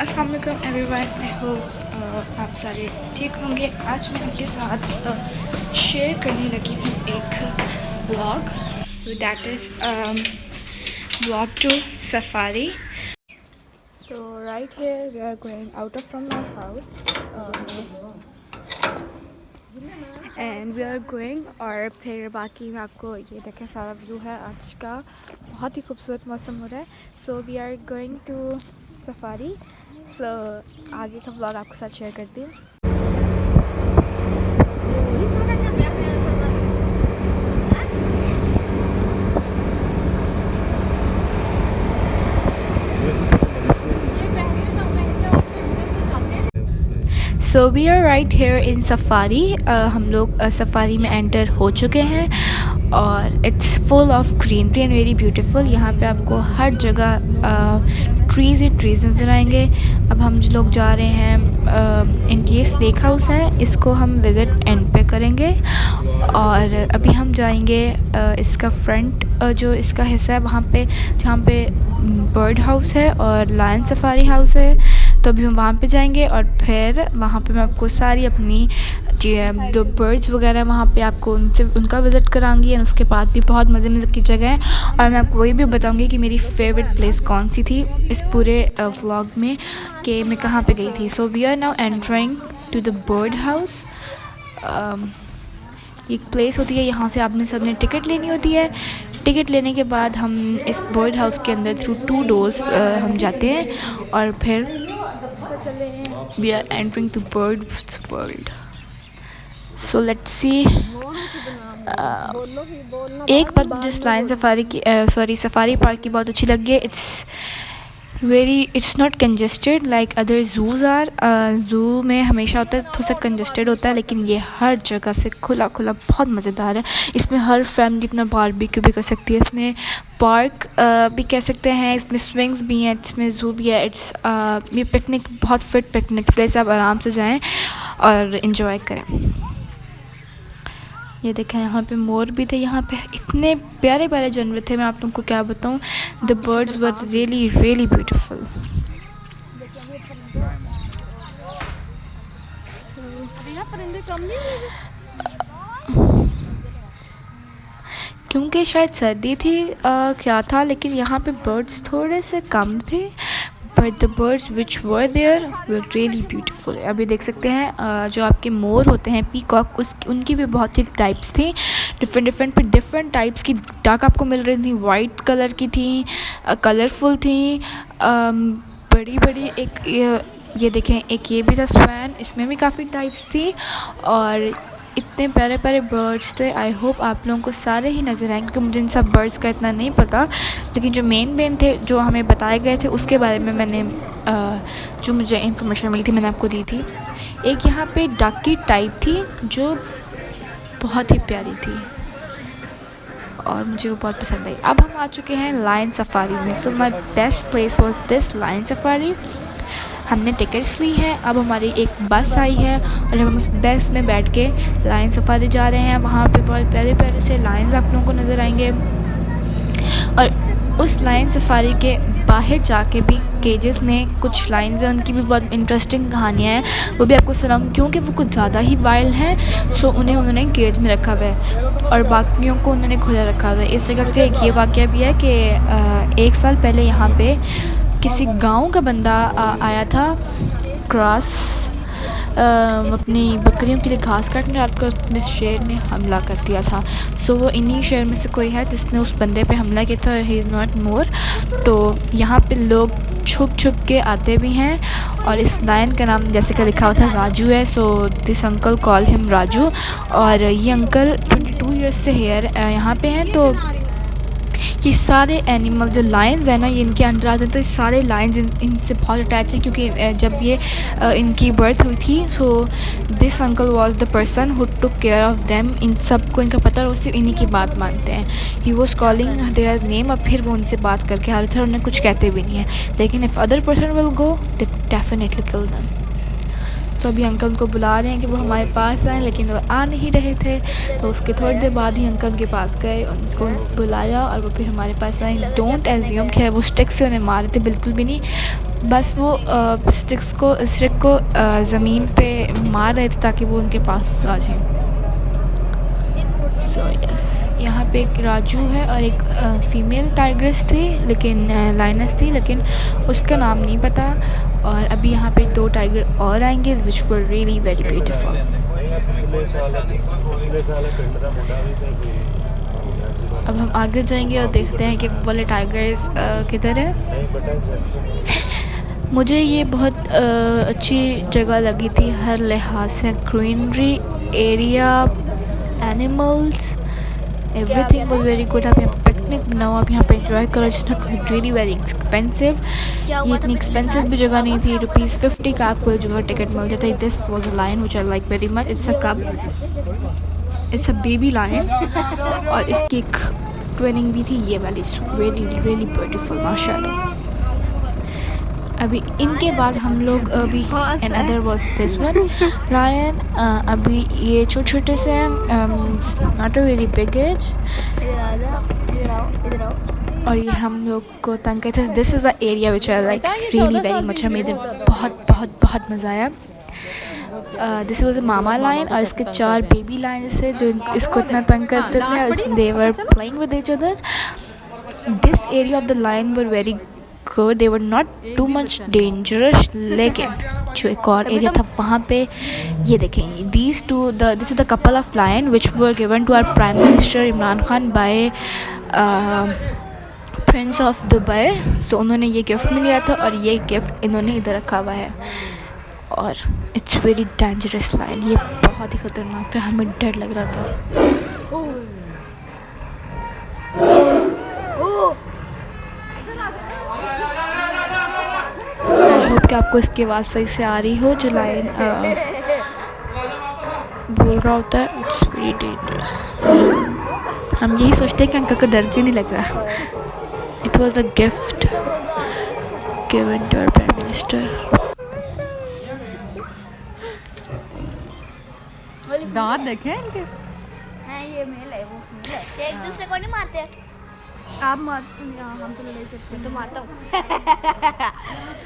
अस्सलाम वालेकुम everyone. I hope आप सारे ठीक होंगे। आज मैं आपके साथ शेयर करने लगी हूँ एक blog, that is blog to safari. So right here we are going out of from my house and we are going, और फिर बाकी मैं आपको ये देखें सारा व्यू है आज का, बहुत ही खूबसूरत मौसम हो रहा है। So we are going to safari. So आगे का व्लॉग आपके साथ शेयर करती हूँ। So we are right here in safari. हम लोग सफारी में एंटर हो चुके हैं और it's full of greenery and very beautiful. यहाँ पे आपको हर जगह ट्रीज़ ही ट्रीज़ नज़र आएंगे। अब हम जो लोग जा रहे हैं इन ये स्नेक हाउस है, इसको हम विज़िट एंड पे करेंगे। और अभी हम जाएंगे इसका फ्रंट जो इसका हिस्सा है वहाँ पे, जहाँ पे बर्ड हाउस है और लायन सफारी हाउस है। तो अभी हम वहाँ पे जाएंगे और फिर वहाँ पे मैं आपको सारी अपनी जो बर्ड्स वगैरह वहाँ पे आपको उनका विज़िट कराऊंगी। और उसके बाद भी बहुत मज़े की जगह है, और मैं आपको वही भी बताऊंगी कि मेरी फेवरेट प्लेस कौन सी थी इस पूरे व्लॉग में, कि मैं कहाँ पे गई थी। So we are now entering to the bird house. एक प्लेस होती है, यहाँ से आपने सबने टिकट लेनी होती है। टिकट लेने के बाद हम इस बर्ड हाउस के अंदर थ्रू 2 डोर्स हम जाते हैं और फिर we are entering to birds world. So let's see. एक बात मुझे लायन सफारी की सफारी पार्क की बहुत अच्छी लगी है। It's not congested like other zoos are. Zoo में हमेशा होता है थोड़ा सा कंजेस्टेड होता है, लेकिन ये हर जगह से खुला बहुत मज़ेदार है। इसमें हर फैमिली अपना बारबेक्यू भी कर सकती है। इसमें पार्क भी कह सकते हैं, इसमें स्विंग्स भी हैं, इसमें ज़ू भी है। ये पिकनिक बहुत फिट पिकनिक प्लेस, आप आराम से जाएं और इन्जॉय करें। ये देखें यहाँ पे मोर भी थे, यहाँ पे इतने प्यारे प्यारे जानवर थे, मैं आप लोगों को क्या बताऊँ। The birds were really really beautiful. क्योंकि शायद सर्दी थी क्या था, लेकिन यहाँ पे बर्ड्स थोड़े से कम थे, but the birds which were there were really beautiful. अभी देख सकते हैं जो आपके मोर होते हैं पीकॉक, उनकी भी बहुत सी टाइप्स थी, डिफरेंट टाइप्स की डक आपको मिल रही थी। वाइट कलर की थी, कलरफुल थी, बड़ी एक ये देखें, एक ये भी था स्वैन, इसमें भी काफ़ी टाइप्स थी और इतने प्यारे प्यारे बर्ड्स थे। आई होप आप लोगों को सारे ही नज़र आएंगे, क्योंकि मुझे इन सब बर्ड्स का इतना नहीं पता, लेकिन जो मेन थे जो हमें बताए गए थे उसके बारे में मैंने जो मुझे इन्फॉर्मेशन मिली थी मैंने आपको दी थी। एक यहाँ पे डक की टाइप थी जो बहुत ही प्यारी थी और मुझे वो बहुत पसंद आई। अब हम आ चुके हैं लायन सफारी में। So my best place was this lion safari. हमने टिकट्स ली हैं, अब हमारी एक बस आई है और हम उस बस में बैठ के लायन सफारी जा रहे हैं। वहाँ पे बहुत प्यारे प्यारे से लायंस आप लोगों को नज़र आएंगे, और उस लायन सफारी के बाहर जाके भी केजेस में कुछ लायंस हैं, उनकी भी बहुत इंटरेस्टिंग कहानियाँ हैं, वो भी आपको सुनाऊँगी, क्योंकि वो कुछ ज़्यादा ही वाइल्ड हैं। सो उन्होंने केज में रखा हुआ है और बाकियों को उन्होंने खुला रखा हुआ है। इस जगह पे एक ये वाक़या भी है कि 1 साल पहले यहाँ पे किसी गांव का बंदा आया था क्रॉस अपनी बकरियों के लिए घास काटने, रात को उसमें शेर ने हमला कर दिया था। सो वो इन्हीं शेर में से कोई है जिसने उस बंदे पे हमला किया था। He is not more. तो यहाँ पे लोग छुप के आते भी हैं, और इस लायन का नाम जैसे कि लिखा हुआ था राजू है। सो this uncle call him Raju, और ये अंकल 22 ईयर्स से यहाँ पे हैं। तो ये सारे एनिमल जो लायंस हैं ना, ये इनके अंडर आते हैं। तो ये सारे लायंस इनसे बहुत अटैच हैं, क्योंकि जब ये इनकी बर्थ हुई थी, so this uncle was the person who took care of them. इन सब को इनका पता, और वो सिर्फ इन्हीं की बात मानते हैं। He was calling their name, अब फिर वो उनसे बात करके आ रहे थे और उन्हें कुछ कहते भी नहीं है, लेकिन if other person will go they definitely kill them. तो अभी अंकल उनको बुला रहे हैं कि वो हमारे पास आए, लेकिन वो आ नहीं रहे थे। तो उसके थोड़ी देर बाद ही अंकल के पास गए, उनको बुलाया और वो फिर हमारे पास आए। डोंट एज्यूम कि वो स्टिक से उन्हें मारे थे, बिल्कुल भी नहीं। बस वो स्टिक को ज़मीन पे मार रहे थे ताकि वो उनके पास आ जाए। सो यस, यहाँ पे एक राजू है और एक फ़ीमेल टाइग्रेस थी, लेकिन लाइनस थी, लेकिन उसका नाम नहीं पता। और अभी यहाँ पे 2 टाइगर और आएंगे विच वर रियली वेरी ब्यूटीफुल। अब हम आगे जाएंगे और देखते हैं कि वाले टाइगर्स किधर है। मुझे ये बहुत अच्छी जगह लगी थी हर लिहाज से, greenery area, animals, everything was very good. आप यहाँ पे पिकनिक बनाओ, आप यहाँ पे एंजॉय करो। It's not really very expensive. ये इतनी एक्सपेंसिव भी जगह नहीं थी। ₹50 का आपको ये जगह टिकट मिल जाता है। This was a lion which I like very much. It's a cub, it's a baby lion और इसकी एक ट्विनिंग भी थी, ये वाली। रियली रियली ब्यूटीफुल, माशाल्लाह। अभी इनके बाद हम लोग अभी and other was this one lion. अभी ये छोटे छोटे से हैं, not a very big age. और ये हम लोग को तंग करते थे। This is a area which I like really very much. हमें इधर बहुत बहुत बहुत मज़ा आया। This was a mama lion और इसके 4 बेबी लायंस थे जो इसको इतना तंग करते थे। They were playing with each other. This area of the lion were very good, they were not too much dangerous. लेकिन जो एक और एरिया था वहाँ पे ये देखें, this is the couple of lion which were given to our prime minister Imran Khan by prince of Dubai. सो उन्होंने ये गिफ्ट में लिया था और ये गिफ्ट इन्होंने इधर रखा हुआ है। और इट्स वेरी डेंजरस लायन, ये बहुत ही ख़तरनाक था, हमें डर लग रहा था। आई होप कि आपको इसकी आवाज़ सही से आ रही हो। जो लायन बोल रहा होता है, इट्स वेरी डेंजरस। हम यही सोचते हैं कि अंकल को डर क्यों नहीं लग रहा। It was a gift given to our prime minister. दांत देखे इनके हैं, ये मेल है, वो फीमेल है। एक दूसरे को नहीं मारते। आप मारते हैं? हम तो लड़ाई करते मैं तो मारता हूँ।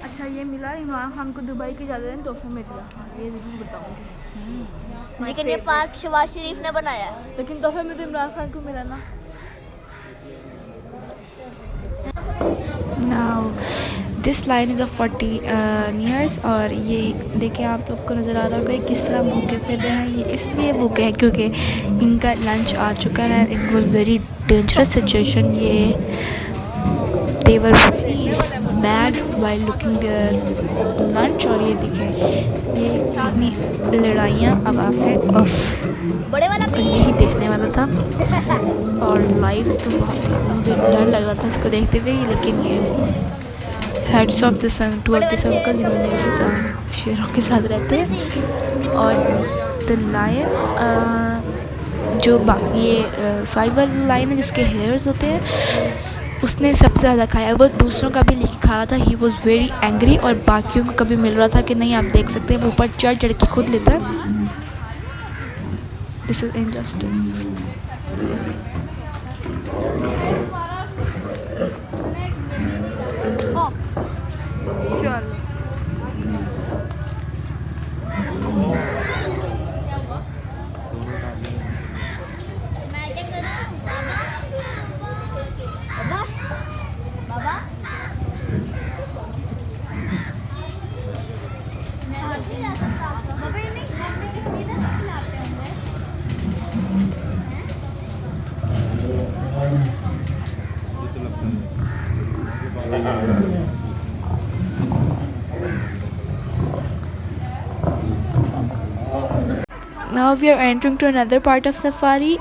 अच्छा, ये मिला इमरान खान को दुबई की इजाज़त तोहफे में दिया। ये ज़रूर बताऊँगी। लेकिन ये पार्क शहबाज शरीफ ने बनाया है। लेकिन तोहफे में तो इमरान खान को मिला ना। Now this line is of 40 years. और ये देखिए, आप लोग को नज़र आ रहा होगा किस तरह भूखे फिर रहे हैं। ये इसलिए भूखे हैं क्योंकि इनका लंच आ चुका है। It was very dangerous situation. ये they were very mad while looking their lunch. और ये देखें, ये इतनी लड़ाइयाँ, आवाज़ें, बड़े वाला और यही देखने वाला था। और लाइव तो मुझे डर लग रहा था इसको देखते हुए। लेकिन ये heads of this two of this uncle जिन्होंने इस तरह शेरों के साथ रहते हैं। और द लायन जो ये साइबर लायन है जिसके हेयर्स होते हैं, उसने सबसे ज़्यादा खाया। वो दूसरों का भी लेके खा रहा था। He was very angry. और बाकियों को कभी मिल रहा था कि नहीं, आप देख सकते हैं वो ऊपर चढ़ चढ़ के खुद लेता है। This is injustice. मैं क्या करूँ? बाबा, बाबा, मैं नहीं ला सकता। बाबा ये नहीं, मैं कितनी देर तक खिलाते होंगे? Now we are entering to another part of safari.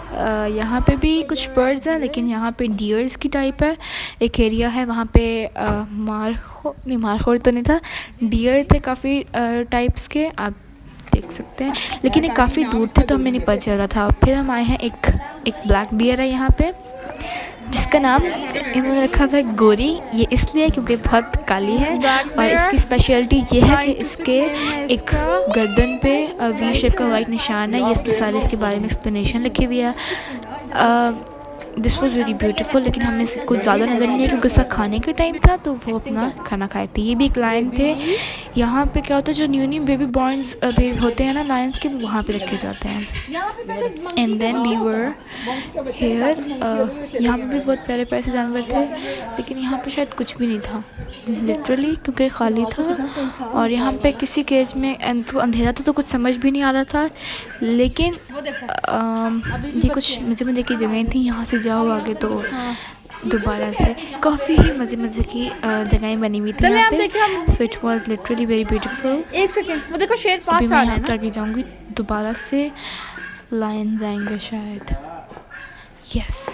यहाँ पे भी कुछ बर्ड्स हैं, लेकिन यहाँ पे डियर्स की टाइप है। एक एरिया है वहाँ पे मारखोर तो नहीं था, डियर थे काफ़ी टाइप्स के, आप देख सकते हैं। लेकिन ये काफ़ी दूर थे तो हमें नहीं पता चल रहा था। फिर हम आए हैं, एक ब्लैक बियर है यहाँ पे। जिसका नाम इन्होंने रखा हुआ है गोरी। ये इसलिए क्योंकि बहुत काली है और इसकी स्पेशलिटी ये है कि इसके एक गर्दन पे वी शेप का वाइट निशान है। ये इसके सारे इसके बारे में एक्सप्लेनेशन लिखी हुई है। दिस वॉज वेरी ब्यूटीफुल, लेकिन हमें कुछ ज़्यादा नज़र नहीं है क्योंकि उसका खाने का टाइम था तो वो अपना खाना खाए थे। ये भी एक लायन थे। यहाँ पे क्या होता है, जो न्यू बेबी बॉर्न्स बेबी होते हैं ना लायंस के, वो वहाँ पे रखे जाते हैं। And then we were here. यहाँ पे भी बहुत प्यारे प्यारे से जानवर थे, लेकिन यहाँ पे शायद कुछ भी नहीं था लिटरली, क्योंकि खाली था। और यहाँ पे किसी केज में अंधेरा था तो कुछ समझ भी नहीं आ रहा था, लेकिन ये कुछ मज़े की जगह थी। यहाँ से जाओ आगे तो दोबारा से काफ़ी ही मज़े की जगहें बनी हुई थी यहाँ पे। So it was literally very beautiful. एक सेकंड, वो देखो शेर पास अभी आ मैं रहा यहाँ है ना। ट्रैक जाऊँगी, दोबारा से लायन जाएंगे शायद। यस,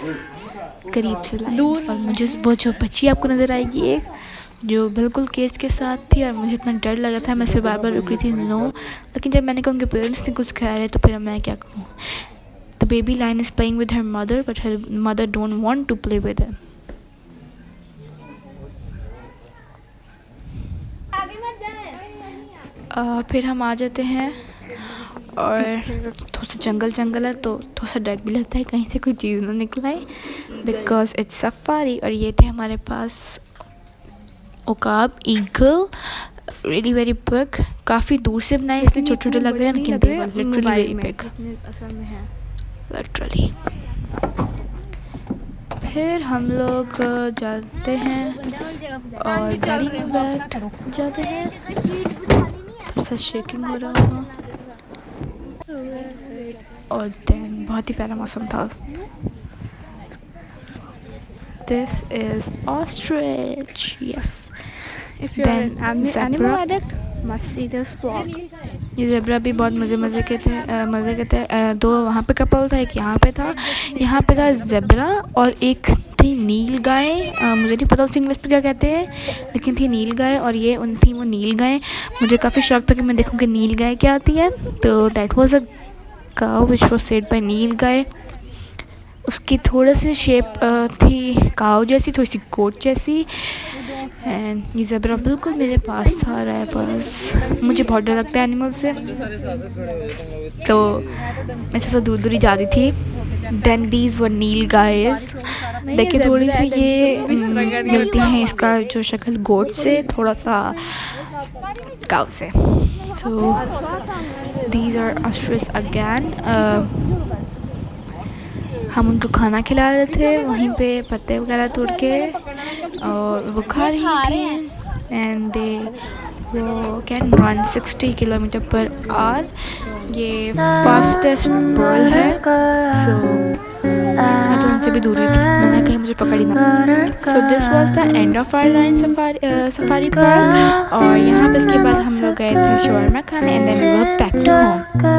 करीब से लायन। और मुझे वो जो बच्ची आपको नज़र आएगी एक, जो बिल्कुल केज के साथ थी, और मुझे इतना डर लगा था, मैं सिर्फ बार रुक रही थी नो। लेकिन जब मैंने कहा उनके पेरेंट्स ने कुछ कह रहे तो फिर मैं क्या कहूँ। The baby lion is playing with her mother, but her mother don't want to play with her. फिर हम आ जाते हैं और थोड़ा सा जंगल है तो थोड़ा सा डर भी लगता है कहीं से कोई चीज़ ना निकल आए, बिकॉज इट्स सफारी। और ये थे हमारे पास ओकाब ईगल, रियली वेरी बिग। काफ़ी दूर से बनाए इसलिए छोटे छोटे लग रहे हैं, लेकिन दे वर लिटरली वेरी बिग, असल में है लिटरली। फिर हम लोग जाते हैं और गाड़ी में बैठ जाते हैं। थोड़ा सा शेकिंग हो रहा होगा और देन बहुत ही प्यारा मौसम था। This is ostrich, yes. If you're an animal addict, must see this vlog. ये ज़ेब्रा भी बहुत मज़े के थे। दो वहाँ पे कपल था, एक यहाँ पे था। यहाँ पे था ज़ेब्रा और एक थी नील गाय। मुझे नहीं पता उसे इंग्लिश में क्या कहते हैं, लेकिन थी नील गाय और ये थी वो नील गाय। मुझे काफ़ी शौक था कि मैं देखूँ कि नील गाय क्या आती है। तो that was a cow which was said by nilgai. उसकी थोड़ी सी शेप थी काउ जैसी, थोड़ी सी गोट जैसी। एंड ये ज़ेब्रा बिल्कुल मेरे पास था रहा बस। मुझे बहुत डर लगता है एनिमल से, तो मैं थोड़ा दूर ही जा रही थी। Then these were nilgais. देखिए थोड़ी सी ये मिलती हैं इसका जो शक्ल गोट से, थोड़ा सा काउ से। So these are ostrich again. हम उनको खाना खिला रहे थे वहीं पे, पत्ते वगैरह तोड़ के, और वो खा रही थी। एंड दे वो can run 60 kilometre per hour. ये फास्टेस्ट बर्ड है। सो मैं तो उनसे भी दूर ही थी, मैंने कहीं मुझे पकड़ी ना। So this was the end of our lion safari park. और यहाँ पे इसके बाद हम लोग गए थे शॉर्मा खाने, and then we were back to home.